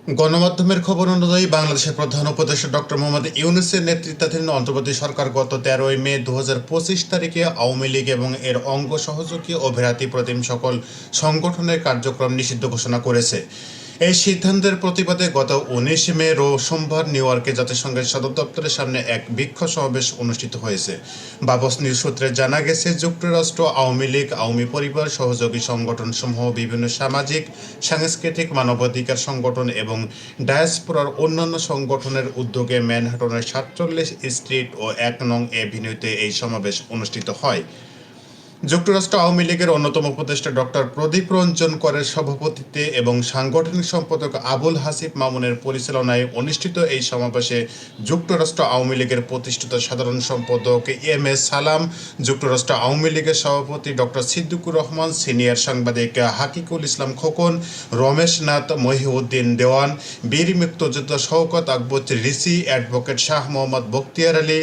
গণমাধ্যমের খবর অনুযায়ী বাংলাদেশের প্রধান উপদেষ্টা ডক্টর মোহাম্মদ ইউনূসের নেতৃত্বাধীন অন্তর্বর্তী সরকার গত 13 মে 2025 তারিখে আওয়ামী লীগ এবং এর অঙ্গ সহযোগী ও ভ্রাতৃ প্রতিম সকল সংগঠনের কার্যক্রম নিষিদ্ধ ঘোষণা করেছে। এই সিদ্ধান্তের প্রতিবাদে গত 19 মে সোমবার নিউ ইয়র্কে জাতিসংঘের সদর দপ্তরের সামনে এক বিক্ষোভ সমাবেশ অনুষ্ঠিত হয়েছে। বাবস নিউজ সূত্রে জানা গেছে, যুক্তরাষ্ট্র, আওয়ামী লীগ, আওয়ামী পরিবার, সহযোগী সংগঠনসমূহ, বিভিন্ন সামাজিক, সাংস্কৃতিক, মানবাধিকার সংগঠন এবং ডায়াসপোরার অন্যান্য সংগঠনের উদ্যোগে ম্যানহাটনের 47 স্ট্রিট ও 1 নং এভিনিউতে এই সমাবেশ অনুষ্ঠিত হয়। যুক্তরাষ্ট্র আওয়ামী লীগের অন্যতম উপদেষ্টা ডক্টর প্রদীপ রঞ্জন করের সভাপতিত্বে এবং সাংগঠনিক সম্পাদক আবুল হাসিব মামুনের পরিচালনায় অনুষ্ঠিত এই সমাবেশে যুক্তরাষ্ট্র আওয়ামী লীগের প্রতিষ্ঠিত সাধারণ সম্পাদক এম এ সালাম, যুক্তরাষ্ট্র আওয়ামী লীগের সভাপতি ডক্টর সিদ্দিকুর রহমান, সিনিয়র সাংবাদিক হাকিকুল ইসলাম খোকন, রমেশ নাথ, মহিউদ্দিন দেওয়ান, বীর মুক্তিযোদ্ধা Shawkat Akbar Rishi, advocate Shah Mohammad Bakhtiar Ali,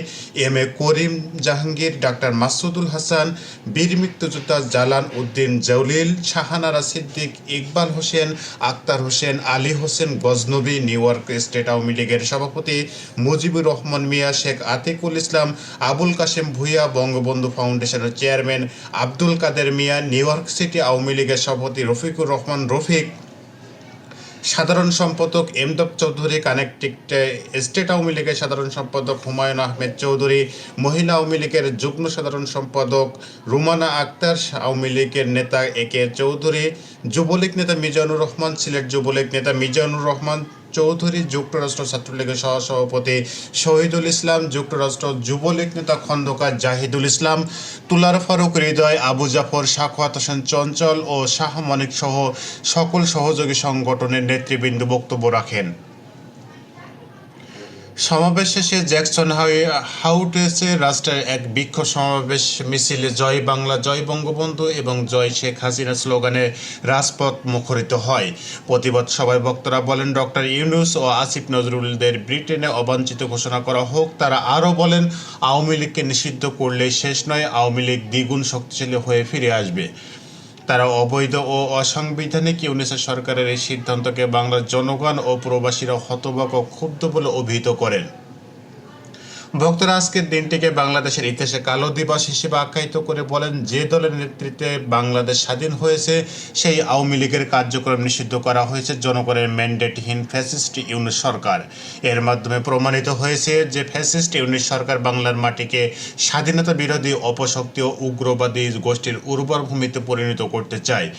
M A Karim Jahangir, ডাক্তার মাসুদুল হাসান, বীর মুক্তিযোদ্ধা Jalal Uddin Jalil, Shahanara Siddique, Iqbal Hossain, Akhtar Hossain, Ali Hossain Ghaznavi, New York State Awami লীগের সভাপতি মুজিবুর রহমান মিয়া, শেখ আতিকুল ইসলাম, আবুল কাশেম ভূঁইয়া, বঙ্গবন্ধু ফাউন্ডেশনের চেয়ারম্যান আব্দুল কাদের মিয়া, নিউ ইয়র্ক সিটি আওয়ামী লীগের সভাপতি রফিকুর রহমান রফিক, সাধারণ সম্পাদক এমদাদ চৌধুরী, কানেক্টিড স্টেট আওয়ামী লীগের সাধারণ সম্পাদক হুমায়ুন আহমেদ চৌধুরী, মহিলা আওয়ামী লীগের যুগ্ম সাধারণ সম্পাদক রুমানা আক্তার, আওয়ামী লীগের নেতা এ কে চৌধুরী, যুবলীগ নেতা মিজানুর রহমান, সিলেট যুবলীগ নেতা মিজানুর রহমান চৌধুরী, যুক্তরাষ্ট্র ছাত্রলীগের সহসভাপতি শহীদুল ইসলাম, যুক্তরাষ্ট্র যুবলীগ নেতা খন্দকার জাহিদুল ইসলাম, তুলার ফারুক হৃদয়, আবু জাফর, সাখাওয়াত হোসেন চঞ্চল ও শাহ মানিক সহ সকল সহযোগী সংগঠনের নেতৃবৃন্দ বক্তব্য রাখেন। সমাবেশ শেষে জ্যাকসন হাউটেসে রাষ্ট্রের এক বিক্ষোভ সমাবেশ মিছিলে জয় বাংলা, জয় বঙ্গবন্ধু এবং জয় শেখ হাসিনা স্লোগানে রাজপথ মুখরিত হয়। প্রতিবাদ সভায় বক্তারা বলেন, ডক্টর ইউনূস ও আসিফ নজরুলদের ব্রিটেনে অবাঞ্ছিত ঘোষণা করা হোক। তারা আরও বলেন, আওয়ামী লীগকে নিষিদ্ধ করলেই শেষ নয়, আওয়ামী লীগ দ্বিগুণ শক্তিশালী হয়ে ফিরে আসবে। তারা অবৈধ ও অসাংবিধানিক ইউনূসের সরকারের এই সিদ্ধান্তকে বাংলার জনগণ ও প্রবাসীরা হতবাক ও ক্ষুব্ধ বলে অভিহিত করেন। বক্তারা আজকের দিনটিকে বাংলাদেশের ইতিহাসে কালো দিবস হিসেবে আখ্যায়িত করে বলেন, যে দলের নেতৃত্বে বাংলাদেশ স্বাধীন হয়েছে সেই আওয়ামী লীগের কার্যক্রম নিষিদ্ধ করা হয়েছে জনগণের ম্যান্ডেটহীন ফ্যাসিস্ট ইউনূস সরকার। এর মাধ্যমে প্রমাণিত হয়েছে যে ফ্যাসিস্ট ইউনূস সরকার বাংলার মাটিকে স্বাধীনতা বিরোধী অপশক্তি ও উগ্রবাদী গোষ্ঠীর উর্বর ভূমিতে পরিণত করতে চায়।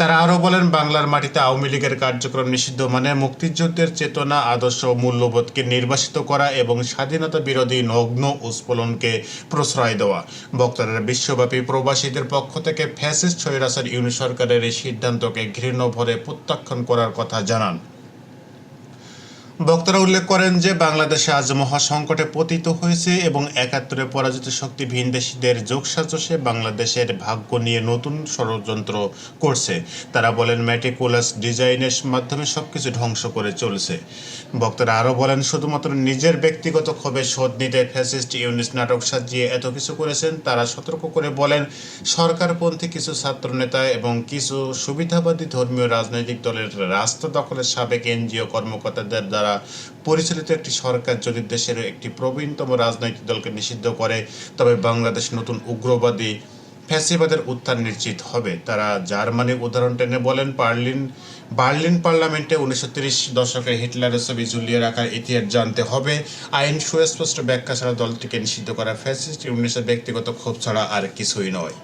তারা আরও বলেন, বাংলার মাটিতে আওয়ামী লীগের কার্যক্রম নিষিদ্ধ মানে মুক্তিযুদ্ধের চেতনা, আদর্শ ও মূল্যবোধকে নির্বাসিত করা এবং স্বাধীনতা বিরোধী নগ্ন উৎপীড়নকে প্রশ্রয় দেওয়া। বক্তারা বিশ্বব্যাপী প্রবাসীদের পক্ষ থেকে ফ্যাসিস্ট স্বৈরাচার ইউনূস সরকারের এই সিদ্ধান্তকে ঘৃণ্য ভরে প্রত্যাখ্যান করার কথা জানান। বক্তারা উল্লেখ করেন যে বাংলাদেশে আজ মহাসংকটে পতিত হয়েছে এবং ৭১-এ পরাজিত শক্তি ভিনদেশীদের যোগসাজশে বাংলাদেশের ভাগ্য নিয়ে নতুন ষড়যন্ত্র করছে। তারা বলেন, ম্যাটিকুলাস ডিজাইনের মাধ্যমে সবকিছু ধ্বংস করে চলছে। বক্তারা আরও বলেন, শুধুমাত্র নিজের ব্যক্তিগত ক্ষোভে শোধ নিতে ফ্যাসিস্ট ইউনূস নাটক সাজিয়ে এত কিছু করেছেন। তারা সতর্ক করে বলেন, সরকারপন্থী কিছু ছাত্রনেতা এবং কিছু সুবিধাবাদী ধর্মীয় রাজনৈতিক দলের রাষ্ট্র দখলের সাবেক এনজিও কর্মকর্তাদের দ্বারা পরিচালিত একটি সরকার যদি দেশের একটি প্রবীণতম রাজনৈতিক দলকে নিষিদ্ধ করে, তবে বাংলাদেশ নতুন উগ্রবাদী ফ্যাসিবাদের উত্থান নিশ্চিত হবে। তারা জার্মানির উদাহরণ টেনে বলেন, বার্লিন পার্লামেন্টে 1930 দশকের হিটলারের ছবি ঝুলিয়ে রাখার ইতিহাস জানতে হবে। আইন সুস্পষ্ট ব্যাখ্যা ছাড়া দলটিকে নিষিদ্ধ করা ফ্যাসিস্ট ইউনূসের ব্যক্তিগত ক্ষোভ ছাড়া আর কিছুই নয়।